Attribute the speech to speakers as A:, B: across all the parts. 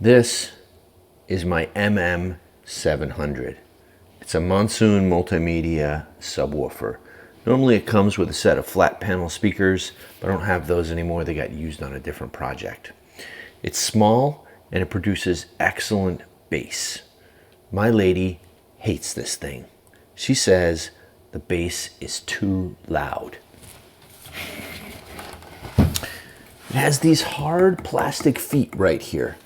A: This is my MM700. It's a Monsoon multimedia subwoofer. Normally it comes with a set of flat panel speakers, but I don't have those anymore. They got used on a different project. It's small and it produces excellent bass. My lady hates this thing. She says the bass is too loud. It has these hard plastic feet right here.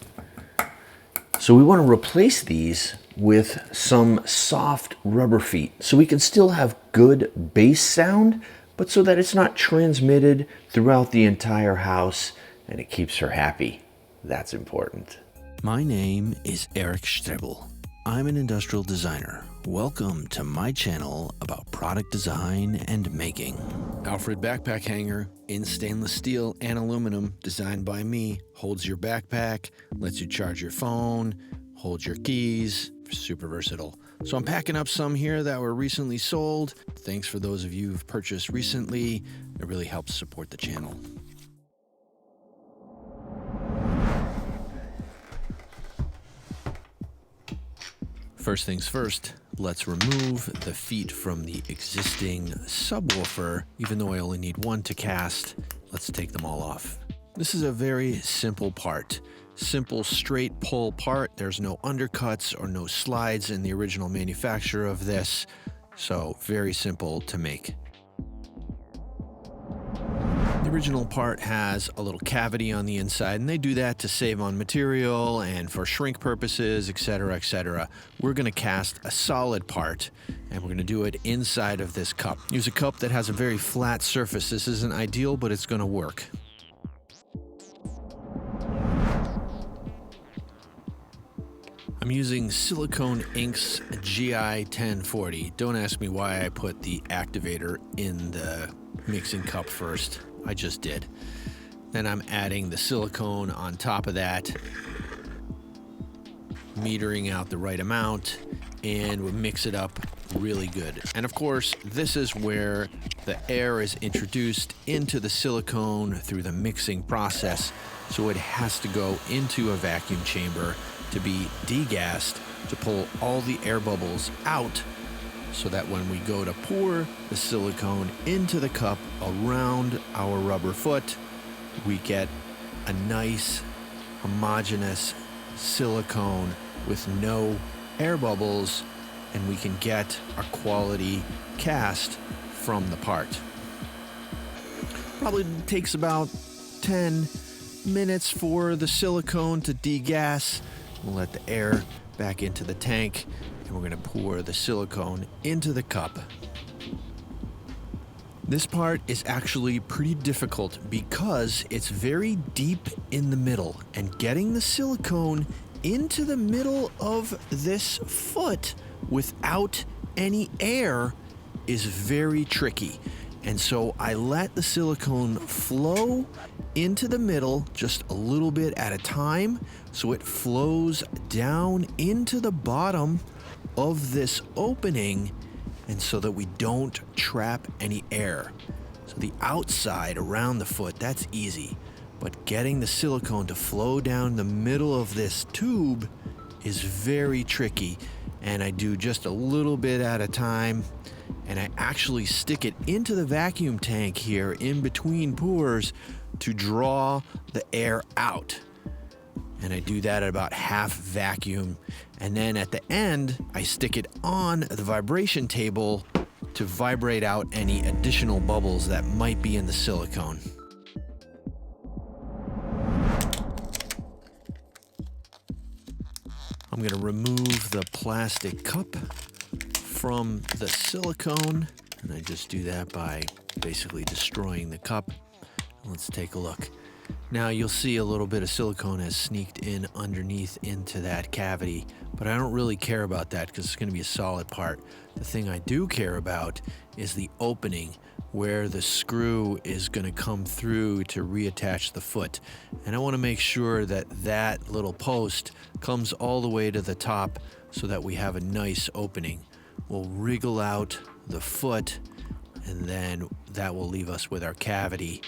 A: So we want to replace these with some soft rubber feet so we can still have good bass sound, but so that it's not transmitted throughout the entire house and it keeps her happy. That's important.
B: My name is Eric Strebel. I'm an industrial designer. Welcome to my channel about product design and making. Alfred backpack hanger in stainless steel and aluminum, designed by me, holds your backpack, lets you charge your phone, holds your keys, super versatile. So I'm packing up some here that were recently sold. Thanks for those of you who've purchased recently. It really helps support the channel. First things first, let's remove the feet from the existing subwoofer. Even though I only need one to cast, let's take them all off. This is a very simple part. Simple straight pull part. There's no undercuts or no slides in the original manufacture of this. So very simple to make. The original part has a little cavity on the inside, and they do that to save on material and for shrink purposes, etc., etc. We're going to cast a solid part, and we're going to do it inside of this cup. Use a cup that has a very flat surface. This isn't ideal, but it's going to work. I'm using Silicone Inks GI 1040. Don't ask me why I put the activator in the mixing cup first. I just did. Then I'm adding the silicone on top of that, metering out the right amount, and we'll mix it up really good. And of course, this is where the air is introduced into the silicone through the mixing process. So it has to go into a vacuum chamber to be degassed to pull all the air bubbles out, so that when we go to pour the silicone into the cup around our rubber foot, we get a nice homogeneous silicone with no air bubbles, and we can get a quality cast from the part. Probably takes about 10 minutes for the silicone to degas. We'll let the air back into the tank, and we're going to pour the silicone into the cup. This part is actually pretty difficult because it's very deep in the middle, and getting the silicone into the middle of this foot without any air is very tricky. And so I let the silicone flow into the middle just a little bit at a time, so it flows down into the bottom of this opening, and so that we don't trap any air. So the outside around the foot, that's easy, but getting the silicone to flow down the middle of this tube is very tricky, and I do just a little bit at a time, and I actually stick it into the vacuum tank here in between pours to draw the air out. And I do that at about half vacuum. And then at the end, I stick it on the vibration table to vibrate out any additional bubbles that might be in the silicone. I'm going to remove the plastic cup from the silicone, and I just do that by basically destroying the cup. Let's take a look. Now you'll see a little bit of silicone has sneaked in underneath into that cavity, but I don't really care about that because it's going to be a solid part. The thing I do care about is the opening where the screw is going to come through to reattach the foot. And I want to make sure that that little post comes all the way to the top so that we have a nice opening. We'll wriggle out the foot, and then that will leave us with our cavity.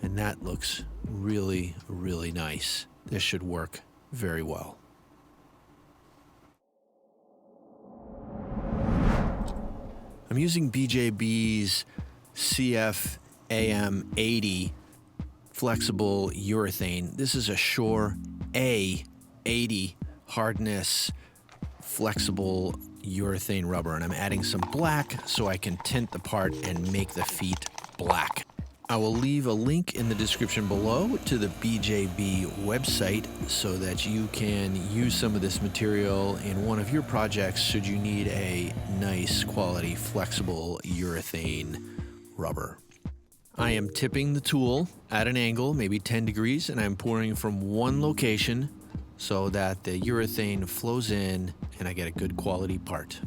B: And that looks really, really nice. This should work very well. I'm using BJB's CF AM80 flexible urethane. This is a Shore A80 hardness flexible urethane rubber, and I'm adding some black so I can tint the part and make the feet black. I will leave a link in the description below to the BJB website so that you can use some of this material in one of your projects should you need a nice quality flexible urethane rubber. I am tipping the tool at an angle, maybe 10 degrees, and I'm pouring from one location so that the urethane flows in and I get a good quality part.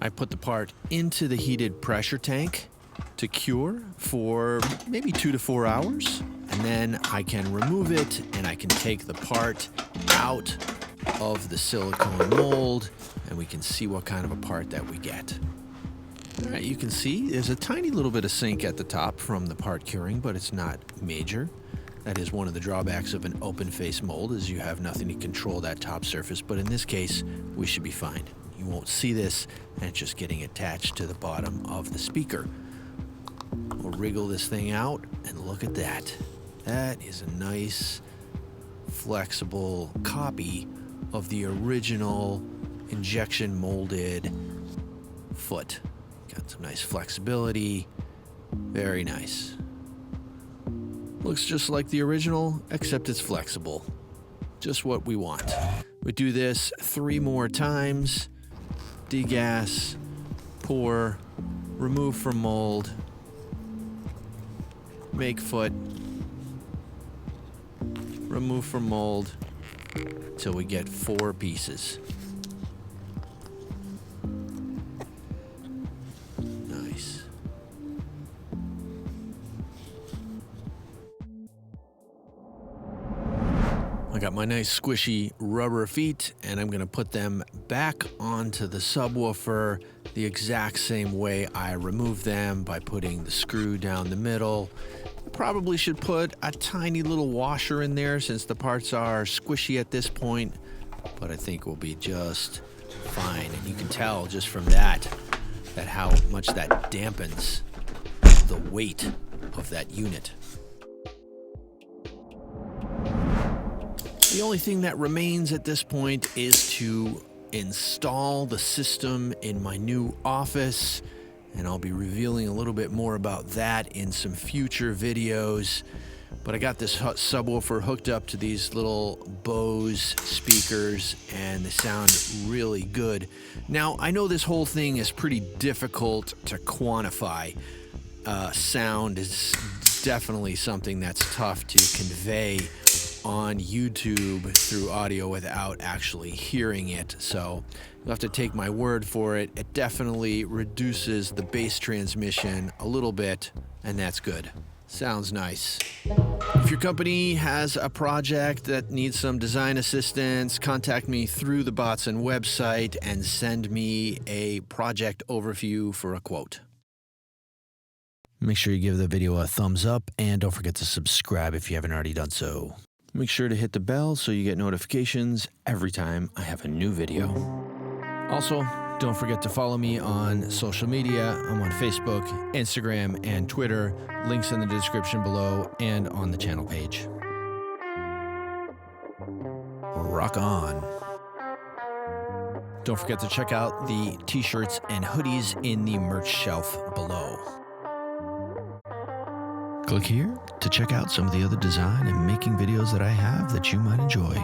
B: I put the part into the heated pressure tank to cure for maybe 2 to 4 hours, and then I can remove it and I can take the part out of the silicone mold and we can see what kind of a part that we get. All right, you can see there's a tiny little bit of sink at the top from the part curing, but it's not major. That is one of the drawbacks of an open face mold, is you have nothing to control that top surface, but in this case, we should be fine. You won't see this, and it's just getting attached to the bottom of the speaker. We'll wriggle this thing out, and look at that. That is a nice, flexible copy of the original injection molded foot. Got some nice flexibility. Very nice. Looks just like the original, except it's flexible. Just what we want. We do this 3 more times. Degas, pour, remove from mold, make foot, remove from mold, till we get 4 pieces. Nice. I got my nice squishy rubber feet, and I'm going to put them back onto the subwoofer the exact same way I removed them, by putting the screw down the middle. Probably should put a tiny little washer in there since the parts are squishy at this point, but I think we'll be just fine. And you can tell just from that how much that dampens the weight of that unit. The only thing that remains at this point is to install the system in my new office, and I'll be revealing a little bit more about that in some future videos. But I got this subwoofer hooked up to these little Bose speakers, and they sound really good. Now, I know this whole thing is pretty difficult to quantify. Sound is definitely something that's tough to convey on YouTube through audio without actually hearing it, so you'll have to take my word for it. It definitely reduces the bass transmission a little bit, and that's good. Sounds nice. If your company has a project that needs some design assistance, contact me through the Botson website and send me a project overview for a quote. Make sure you give the video a thumbs up, and don't forget to subscribe if you haven't already done so. Make sure to hit the bell so you get notifications every time I have a new video. Also, don't forget to follow me on social media. I'm on Facebook, Instagram, and Twitter. Links in the description below and on the channel page. Rock on. Don't forget to check out the t-shirts and hoodies in the merch shelf below. Click here to check out some of the other design and making videos that I have that you might enjoy.